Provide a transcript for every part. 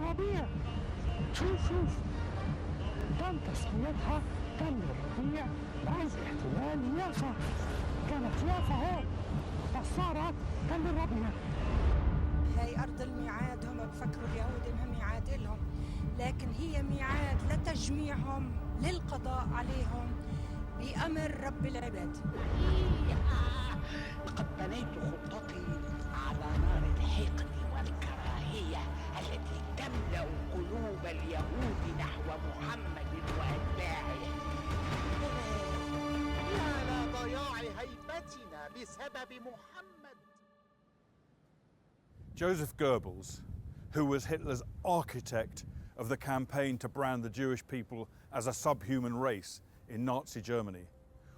العربية. شوف تم تسميتها تم الربيع بعد احتلال يافا. كانت يافا هون فصارت تم الربيع. هاي أرض الميعاد، هم بفكروا اليهود إنها ميعاد إلهم، لكن هي ميعاد لتجميعهم للقضاء عليهم بأمر رب العباد. لقد بنيت خطتي على نار الحقد والكراهية التي تملأ قلوب اليهود نحو محمد وأتباعه. على ضياع هيبتنا بسبب محمد. Joseph Goebbels, who was Hitler's architect of the campaign to brand the Jewish people as a subhuman race in Nazi Germany,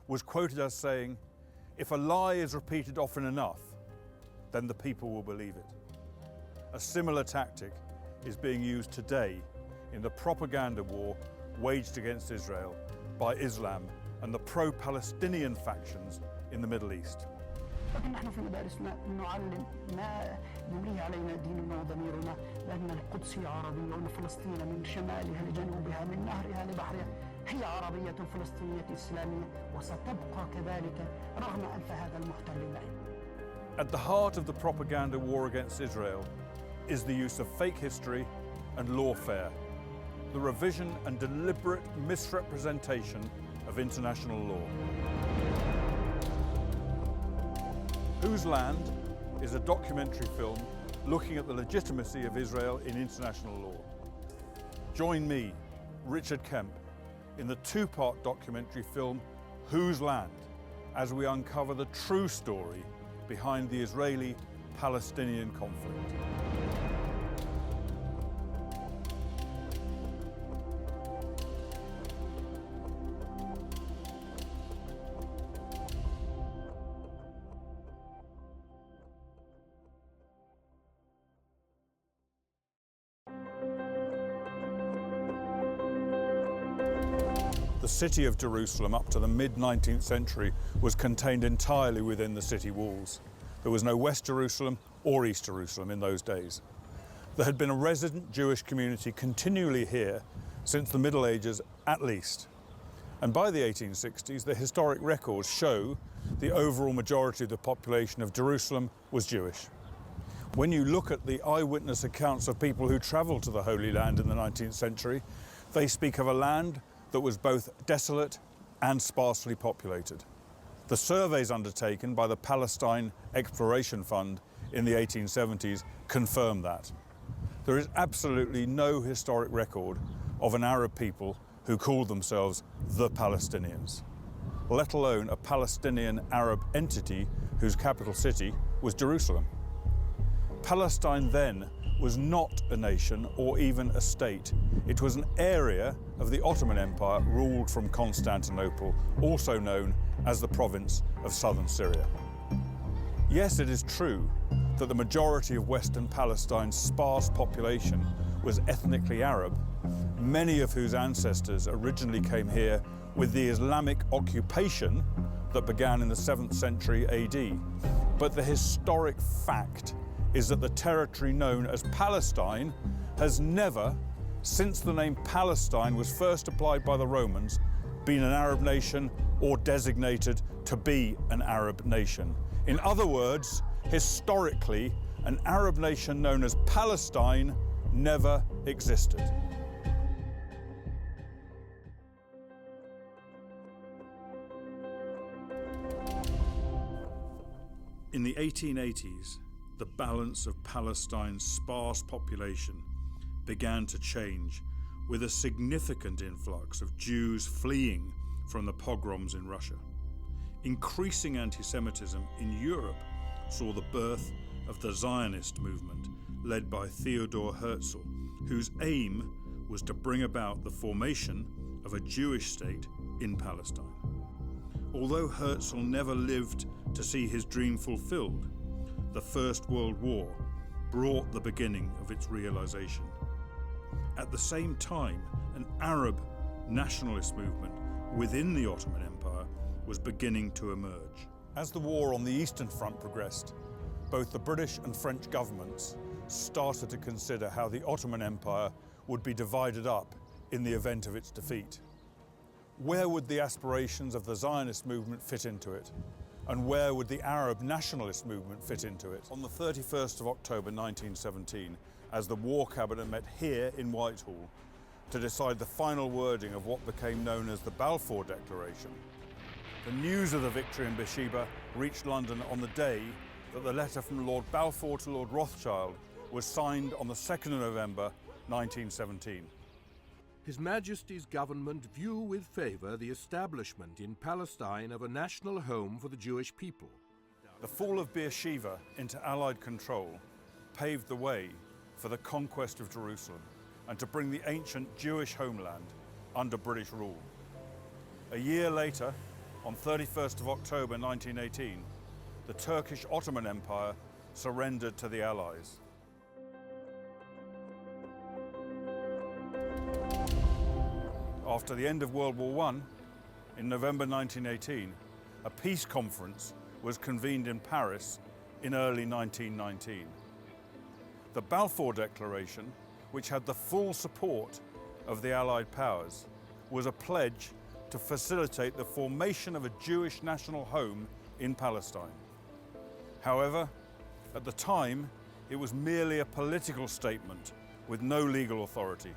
was quoted as saying, "If a lie is repeated often enough, then the people will believe it." A similar tactic is being used today in the propaganda war waged against Israel by Islam and the pro-Palestinian factions in the Middle East. لكن نحن في مدارسنا نعلم ما يمليه علينا ديننا وضميرنا بأن القدس عربية وأن فلسطين من شمالها لجنوبها من نهرها لبحرها هي عربية فلسطينية إسلامية وستبقى كذلك رغم أنف هذا المحتل اللعين. At the heart of the propaganda war against Israel is the use of fake history and lawfare, the revision and deliberate misrepresentation of international law. Whose Land is a documentary film looking at the legitimacy of Israel in international law. Join me, Richard Kemp, in the two-part documentary film Whose Land, as we uncover the true story behind the Israeli-Palestinian conflict. The city of Jerusalem up to the mid-19th century was contained entirely within the city walls. There was no West Jerusalem or East Jerusalem in those days. There had been a resident Jewish community continually here since the Middle Ages at least. And by the 1860s, the historic records show the overall majority of the population of Jerusalem was Jewish. When you look at the eyewitness accounts of people who travelled to the Holy Land in the 19th century, they speak of a land that was both desolate and sparsely populated. The surveys undertaken by the Palestine Exploration Fund in the 1870s confirm that. There is absolutely no historic record of an Arab people who called themselves the Palestinians, let alone a Palestinian Arab entity whose capital city was Jerusalem. Palestine then was not a nation or even a state. It was an area of the Ottoman Empire ruled from Constantinople, also known as the province of southern Syria. Yes, it is true that the majority of Western Palestine's sparse population was ethnically Arab, many of whose ancestors originally came here with the Islamic occupation that began in the 7th century AD. But the historic fact is that the territory known as Palestine has never, since the name Palestine was first applied by the Romans, been an Arab nation or designated to be an Arab nation. In other words, historically, an Arab nation known as Palestine never existed. In the 1880s, the balance of Palestine's sparse population began to change with a significant influx of Jews fleeing from the pogroms in Russia. Increasing anti-Semitism in Europe saw the birth of the Zionist movement led by Theodor Herzl, whose aim was to bring about the formation of a Jewish state in Palestine. Although Herzl never lived to see his dream fulfilled, the First World War brought the beginning of its realization. At the same time, an Arab nationalist movement within the Ottoman Empire was beginning to emerge. As the war on the Eastern Front progressed, both the British and French governments started to consider how the Ottoman Empire would be divided up in the event of its defeat. Where would the aspirations of the Zionist movement fit into it? And where would the Arab nationalist movement fit into it? On the 31st of October 1917, as the War Cabinet met here in Whitehall to decide the final wording of what became known as the Balfour Declaration, the news of the victory in Beersheba reached London on the day that the letter from Lord Balfour to Lord Rothschild was signed on the 2nd of November 1917. His Majesty's government view with favour the establishment in Palestine of a national home for the Jewish people. The fall of Beersheba into Allied control paved the way for the conquest of Jerusalem and to bring the ancient Jewish homeland under British rule. A year later, on 31st of October 1918, the Turkish Ottoman Empire surrendered to the Allies. After the end of World War I, in November 1918, a peace conference was convened in Paris in early 1919. The Balfour Declaration, which had the full support of the Allied powers, was a pledge to facilitate the formation of a Jewish national home in Palestine. However, at the time, it was merely a political statement with no legal authority.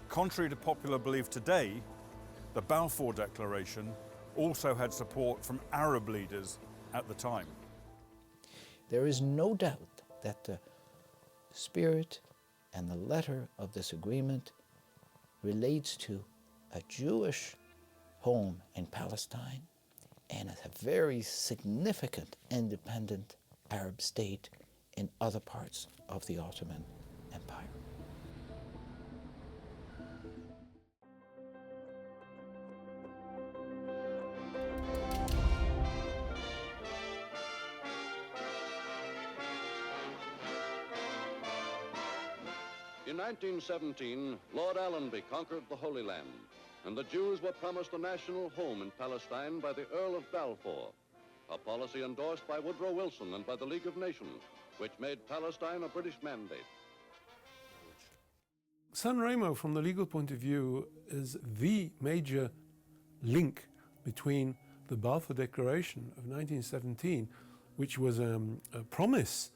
Contrary to popular belief today, the Balfour Declaration also had support from Arab leaders at the time. There is no doubt that the spirit and the letter of this agreement relates to a Jewish home in Palestine and a very significant independent Arab state in other parts of the Ottoman Empire. In 1917, Lord Allenby conquered the Holy Land, and the Jews were promised a national home in Palestine by the Earl of Balfour, a policy endorsed by Woodrow Wilson and by the League of Nations, which made Palestine a British mandate. San Remo, from the legal point of view, is the major link between the Balfour Declaration of 1917, which was a promise,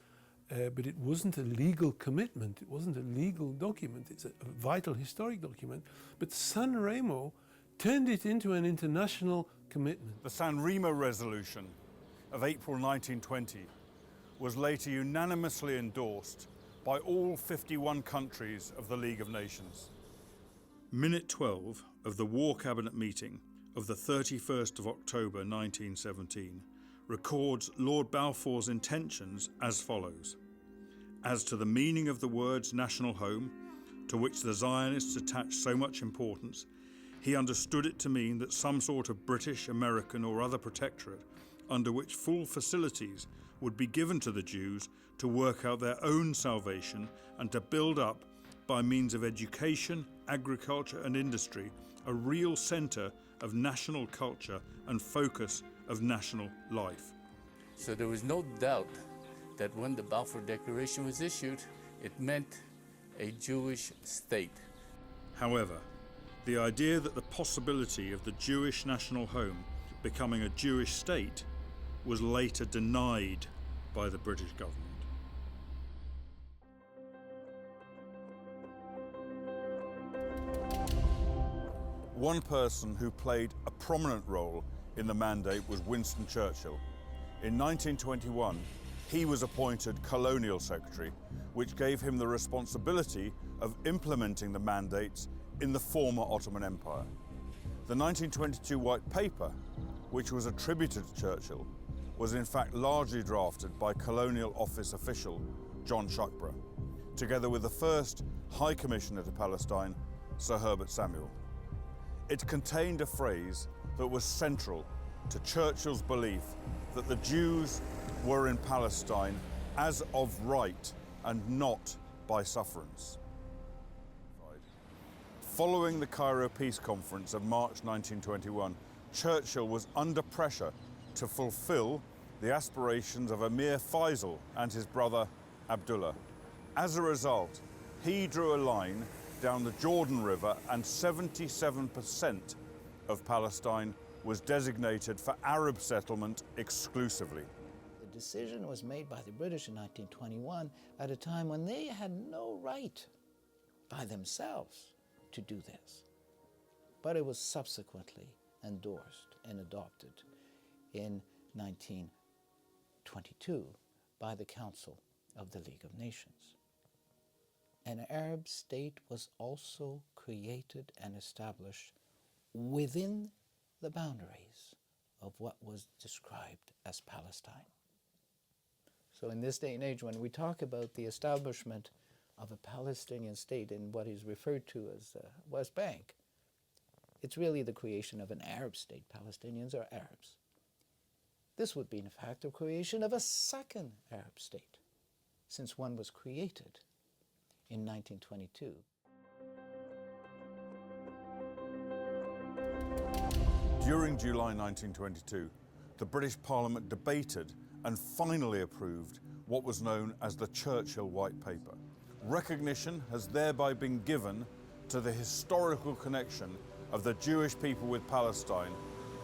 but it wasn't a legal commitment, it wasn't a legal document, it's a vital historic document. But San Remo turned it into an international commitment. The San Remo Resolution of April 1920 was later unanimously endorsed by all 51 countries of the League of Nations. Minute 12 of the War Cabinet meeting of the 31st of October 1917 records Lord Balfour's intentions as follows. As to the meaning of the words national home, to which the Zionists attach so much importance, he understood it to mean that some sort of British, American or other protectorate under which full facilities would be given to the Jews to work out their own salvation and to build up, by means of education, agriculture and industry, a real centre of national culture and focus of national life. So there was no doubt that when the Balfour Declaration was issued, it meant a Jewish state. However, the idea that the possibility of the Jewish national home becoming a Jewish state was later denied by the British government. One person who played a prominent role in the mandate was Winston Churchill. In 1921, he was appointed Colonial Secretary, which gave him the responsibility of implementing the mandates in the former Ottoman Empire. The 1922 White Paper, which was attributed to Churchill, was in fact largely drafted by Colonial Office official John Shuckburgh, together with the first High Commissioner to Palestine, Sir Herbert Samuel. It contained a phrase that was central to Churchill's belief that the Jews were in Palestine as of right and not by sufferance. Following the Cairo Peace Conference of March 1921, Churchill was under pressure to fulfill the aspirations of Emir Faisal and his brother Abdullah, As a result, he drew a line down the Jordan River, and 77% of Palestine was designated for Arab settlement exclusively. The decision was made by the British in 1921 at a time when they had no right by themselves to do this. But it was subsequently endorsed and adopted in 1922 by the Council of the League of Nations. An Arab state was also created and established within the boundaries of what was described as Palestine. So in this day and age, when we talk about the establishment of a Palestinian state in what is referred to as the West Bank, it's really the creation of an Arab state. Palestinians are Arabs. This would be, in fact, the creation of a second Arab state, since one was created in 1922. During July 1922, the British Parliament debated and finally approved what was known as the Churchill White Paper. Recognition has thereby been given to the historical connection of the Jewish people with Palestine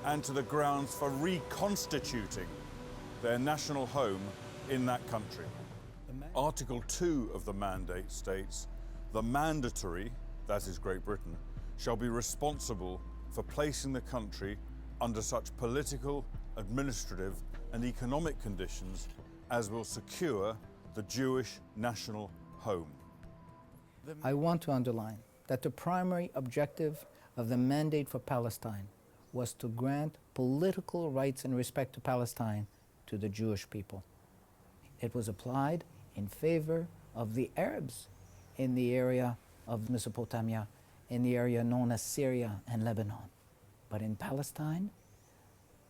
and to the grounds for reconstituting their national home in that country. Article 2 of the mandate states, the mandatory, that is Great Britain, shall be responsible for placing the country under such political, administrative and economic conditions as will secure the Jewish national home. I want to underline that the primary objective of the mandate for Palestine was to grant political rights in respect to Palestine to the Jewish people. It was applied in favor of the Arabs in the area of Mesopotamia, in the area known as Syria and Lebanon. But in Palestine,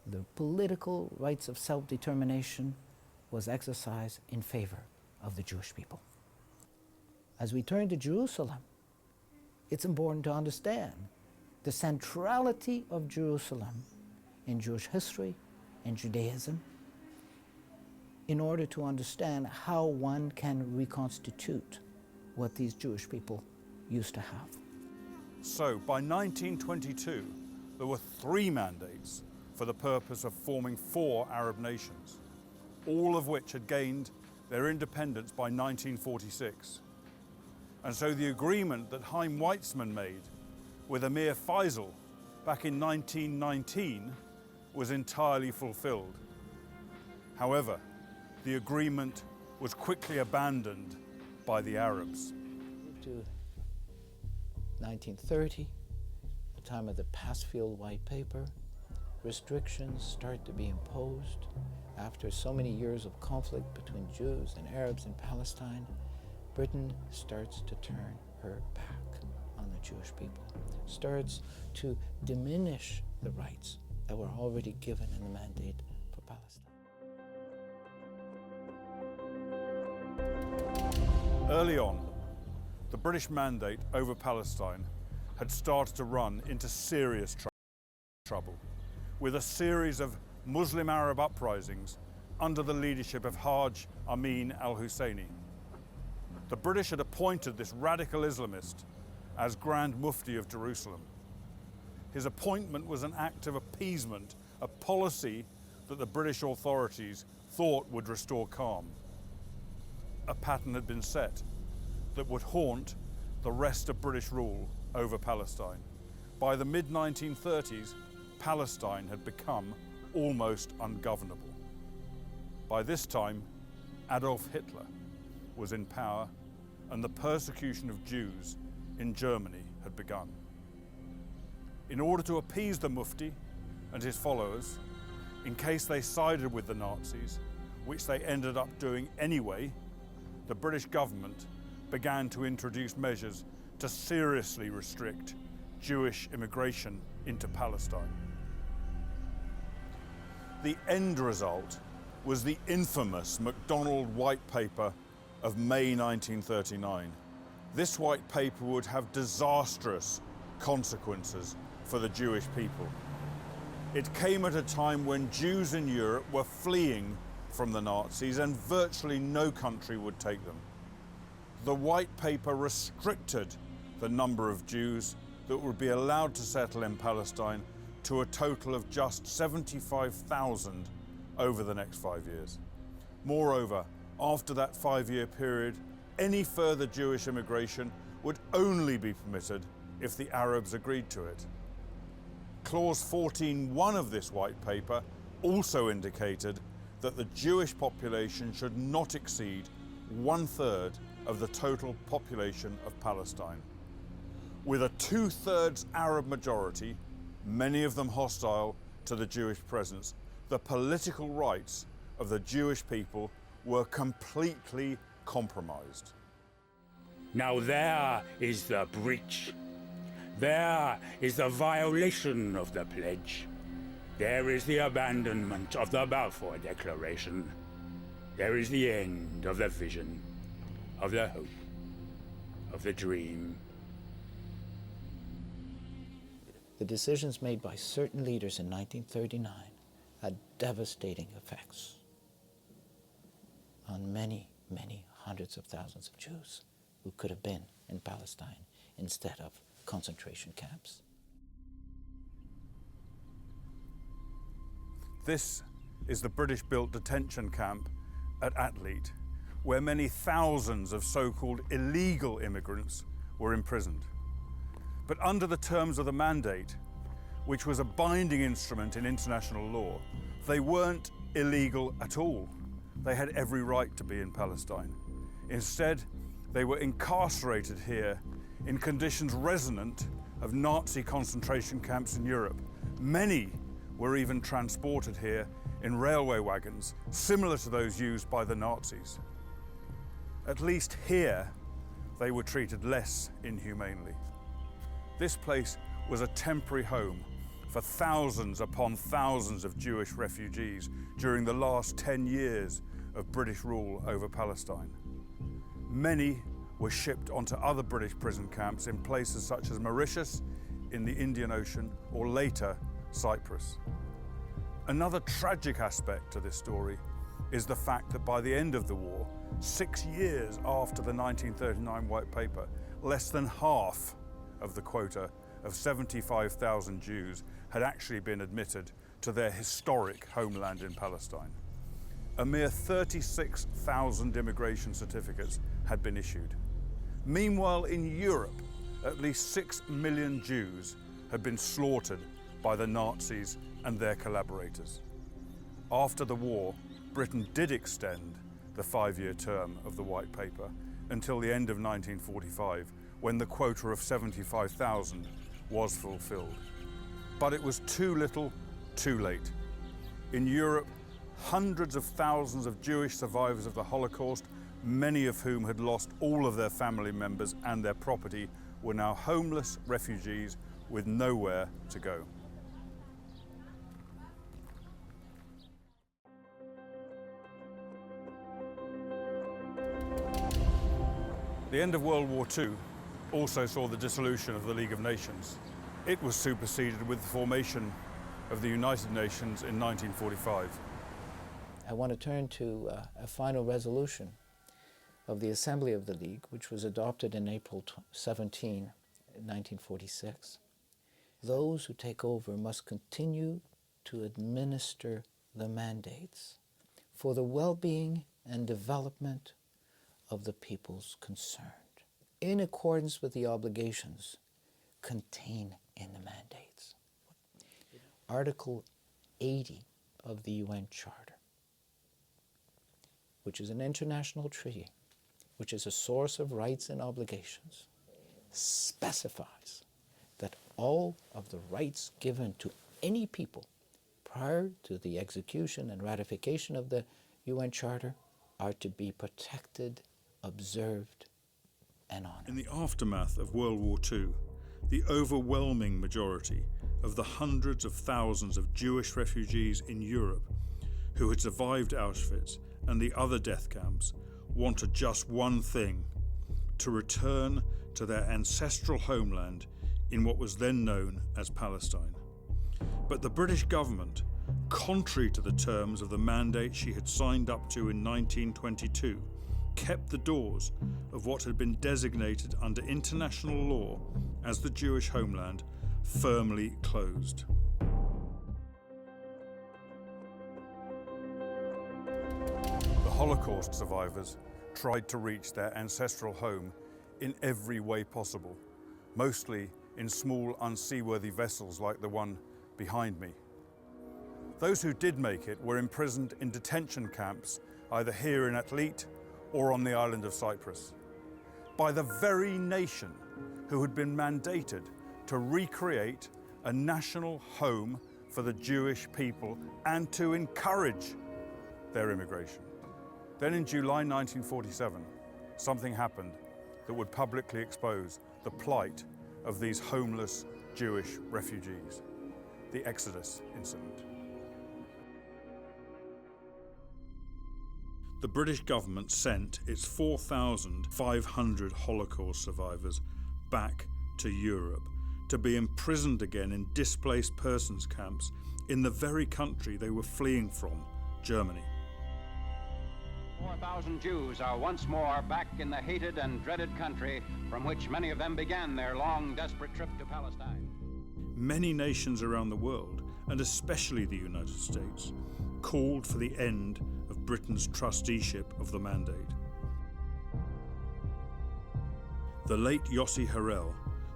the political rights of self-determination was exercised in favor of the Jewish people. As we turn to Jerusalem, it's important to understand the centrality of Jerusalem in Jewish history and Judaism in order to understand how one can reconstitute what these Jewish people used to have. So by 1922, there were 3 mandates for the purpose of forming 4 Arab nations, all of which had gained their independence by 1946. And so the agreement that Chaim Weizmann made with Emir Faisal back in 1919 was entirely fulfilled. However, the agreement was quickly abandoned by the Arabs. To 1930, the time of the Pasfield White Paper, restrictions start to be imposed. After so many years of conflict between Jews and Arabs in Palestine, Britain starts to turn her back on the Jewish people, starts to diminish the rights that were already given in the mandate for Palestine. Early on, the British mandate over Palestine had started to run into serious trouble, with a series of Muslim Arab uprisings under the leadership of Haj Amin al-Husseini. The British had appointed this radical Islamist as Grand Mufti of Jerusalem. His appointment was an act of appeasement, a policy that the British authorities thought would restore calm. A pattern had been set that would haunt the rest of British rule over Palestine. By the mid-1930s, Palestine had become almost ungovernable. By this time, Adolf Hitler was in power and the persecution of Jews in Germany had begun. In order to appease the Mufti and his followers, in case they sided with the Nazis, which they ended up doing anyway, the British government began to introduce measures to seriously restrict Jewish immigration into Palestine. The end result was the infamous MacDonald White Paper of May 1939. This White Paper would have disastrous consequences for the Jewish people. It came at a time when Jews in Europe were fleeing from the Nazis and virtually no country would take them. the White Paper restricted the number of Jews that would be allowed to settle in Palestine to a total of just 75,000 over the next 5 years. Moreover, after that 5-year period, any further Jewish immigration would only be permitted if the Arabs agreed to it. Clause 14.1 of this White Paper also indicated that the Jewish population should not exceed 1/3 of the total population of Palestine. With a 2/3 Arab majority, many of them hostile to the Jewish presence, the political rights of the Jewish people were completely compromised. Now there is the breach. There is the violation of the pledge. There is the abandonment of the Balfour Declaration. There is the end of the vision, of the hope, of the dream. The decisions made by certain leaders in 1939 had devastating effects on many, many hundreds of thousands of Jews who could have been in Palestine instead of concentration camps. This is the British-built detention camp at Atlit, where many thousands of so-called illegal immigrants were imprisoned. But under the terms of the mandate, which was a binding instrument in international law, they weren't illegal at all. They had every right to be in Palestine. Instead, they were incarcerated here in conditions resonant of Nazi concentration camps in Europe. Many were even transported here in railway wagons, similar to those used by the Nazis. At least here, they were treated less inhumanely. This place was a temporary home for thousands upon thousands of Jewish refugees during the last 10 years of British rule over Palestine. Many were shipped onto other British prison camps in places such as Mauritius, in the Indian Ocean, or later, Cyprus. Another tragic aspect to this story is the fact that by the end of the war, 6 years after the 1939 White Paper, less than half of the quota of 75,000 Jews had actually been admitted to their historic homeland in Palestine. A mere 36,000 immigration certificates had been issued. Meanwhile, in Europe, at least 6 million Jews had been slaughtered by the Nazis and their collaborators. After the war, Britain did extend the 5-year term of the White Paper until the end of 1945, when the quota of 75,000 was fulfilled. But it was too little, too late. In Europe, hundreds of thousands of Jewish survivors of the Holocaust, many of whom had lost all of their family members and their property, were now homeless refugees with nowhere to go. The end of World War II also saw the dissolution of the League of Nations. It was superseded with the formation of the United Nations in 1945. I want to turn to a final resolution of the Assembly of the League, which was adopted in April 17, 1946. Those who take over must continue to administer the mandates for the well-being and development of the peoples concerned, in accordance with the obligations contained in the mandates. Article 80 of the UN Charter, which is an international treaty, which is a source of rights and obligations, specifies that all of the rights given to any people prior to the execution and ratification of the UN Charter are to be protected, observed, and honored. In the aftermath of World War II, the overwhelming majority of the hundreds of thousands of Jewish refugees in Europe who had survived Auschwitz and the other death camps wanted just one thing: to return to their ancestral homeland in what was then known as Palestine. But the British government, contrary to the terms of the mandate she had signed up to in 1922, kept the doors of what had been designated under international law as the Jewish homeland firmly closed. The Holocaust survivors tried to reach their ancestral home in every way possible, mostly in small, unseaworthy vessels like the one behind me. Those who did make it were imprisoned in detention camps, either here in Atlit or on the island of Cyprus, by the very nation who had been mandated to recreate a national home for the Jewish people and to encourage their immigration. Then in July 1947, something happened that would publicly expose the plight of these homeless Jewish refugees, the Exodus incident. The British government sent its 4,500 Holocaust survivors back to Europe to be imprisoned again in displaced persons camps in the very country they were fleeing from, Germany. 4,000 Jews are once more back in the hated and dreaded country from which many of them began their long, desperate trip to Palestine. Many nations around the world, and especially the United States, called for the end of Britain's trusteeship of the mandate. The late Yossi Harel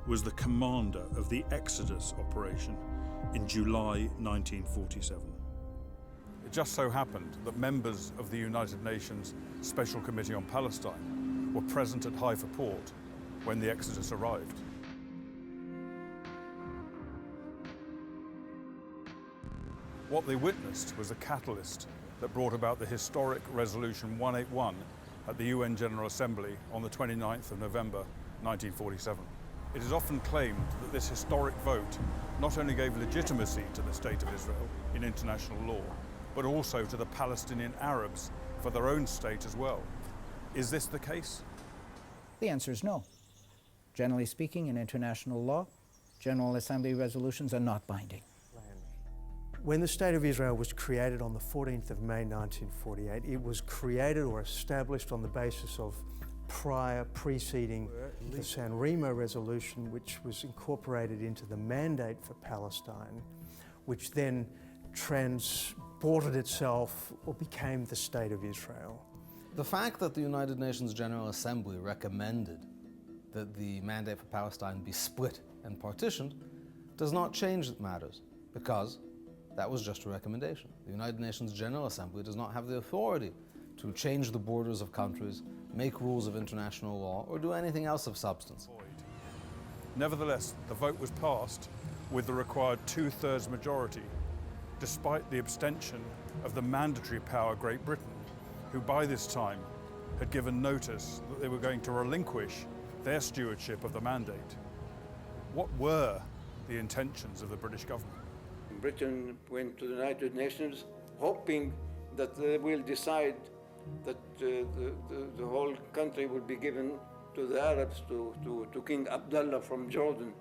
was the commander of the Exodus operation in July 1947. It just so happened that members of the United Nations Special Committee on Palestine were present at Haifa port when the Exodus arrived. What they witnessed was the catalyst that brought about the historic Resolution 181 at the UN General Assembly on the 29th of November 1947. It is often claimed that this historic vote not only gave legitimacy to the State of Israel in international law, but also to the Palestinian Arabs for their own state as well. Is this the case? The answer is no. Generally speaking, in international law, General Assembly resolutions are not binding. When the State of Israel was created on the 14th of May 1948, it was created or established on the basis of preceding the Remo Resolution, which was incorporated into the mandate for Palestine, which then transported itself or became the State of Israel. The fact that the United Nations General Assembly recommended that the mandate for Palestine be split and partitioned does not change matters, because that was just a recommendation. The United Nations General Assembly does not have the authority to change the borders of countries, make rules of international law, or do anything else of substance. Nevertheless, the vote was passed with the required 2/3 majority, despite the abstention of the mandatory power Great Britain, who by this time had given notice that they were going to relinquish their stewardship of the mandate. What were the intentions of the British government? Britain went to the United Nations hoping that they will decide that the whole country will be given to the Arabs, to King Abdullah from Jordan,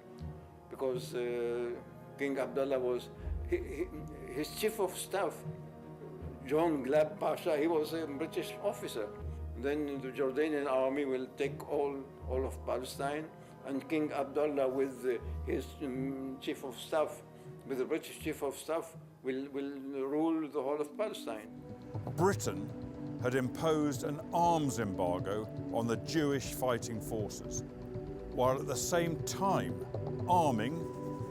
because King Abdullah was, his chief of staff, John Glab Pasha, he was a British officer. Then the Jordanian army will take all of Palestine, and King Abdullah with his chief of staff, with the British chief of staff, will rule the whole of Palestine. Britain had imposed an arms embargo on the Jewish fighting forces, while at the same time arming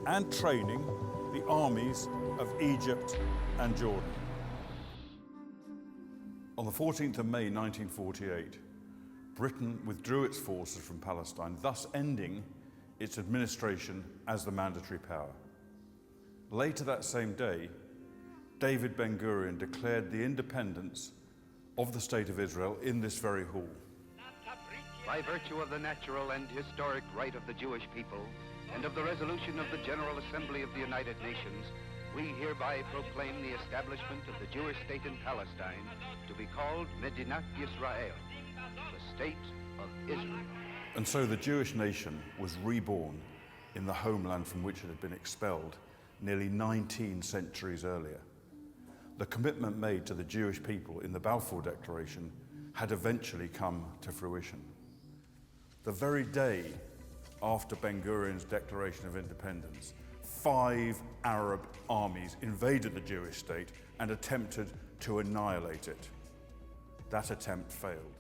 and training the armies of Egypt and Jordan. On the 14th of May 1948, Britain withdrew its forces from Palestine, thus ending its administration as the mandatory power. Later that same day, David Ben-Gurion declared the independence of the State of Israel in this very hall. By virtue of the natural and historic right of the Jewish people and of the resolution of the General Assembly of the United Nations, we hereby proclaim the establishment of the Jewish state in Palestine to be called Medinat Yisrael, the State of Israel. And so the Jewish nation was reborn in the homeland from which it had been expelled nearly 19 centuries earlier. The commitment made to the Jewish people in the Balfour Declaration had eventually come to fruition. The very day after Ben-Gurion's Declaration of Independence, 5 Arab armies invaded the Jewish state and attempted to annihilate it. That attempt failed.